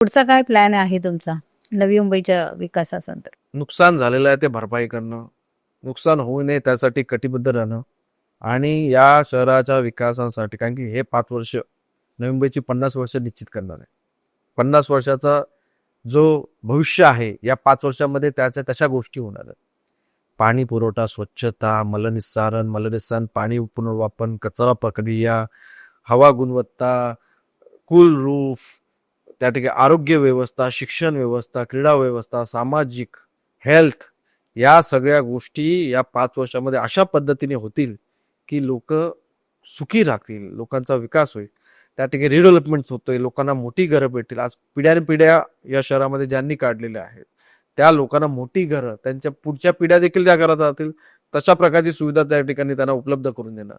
पुढचा काय प्लॅन आहे तुमचा नवी मुंबईच्या विकासासंदर्भात? नुकसान झालेलं आहे ते भरपाई करणं, नुकसान होऊ नये त्यासाठी कटिबद्ध राहणं आणि या शहराच्या विकासासाठी, कारण की हे 5 वर्ष नवी मुंबईची 50 वर्ष निश्चित करणार आहे. 50 वर्षाचा जो भविष्य आहे या 5 वर्षामध्ये त्याच्या तशा गोष्टी होणार आहेत. पाणी पुरवठा, स्वच्छता, मलनिस्सारण, पाणी पुनर्वापन, कचरा प्रक्रिया, हवा गुणवत्ता, कूल रूफ, त्या ठिकाणी आरोग्य व्यवस्था, शिक्षण व्यवस्था, क्रीडा व्यवस्था, सामाजिक, हेल्थ, या सगळ्या गोष्टी या 5 वर्षामध्ये अशा पद्धतीने होतील की लोक सुखी राहतील, लोकांचा विकास होईल. त्या ठिकाणी रिडेव्हलपमेंट होतोय, लोकांना मोठी घरं भेटतील. आज पिढ्यानपिढ्या या शहरामध्ये ज्यांनी काढलेल्या आहेत त्या लोकांना मोठी घरं, त्यांच्या पुढच्या पिढ्या देखील त्या घरात राहतील, तशा प्रकारची सुविधा त्या ठिकाणी त्यांना उपलब्ध करून देणार.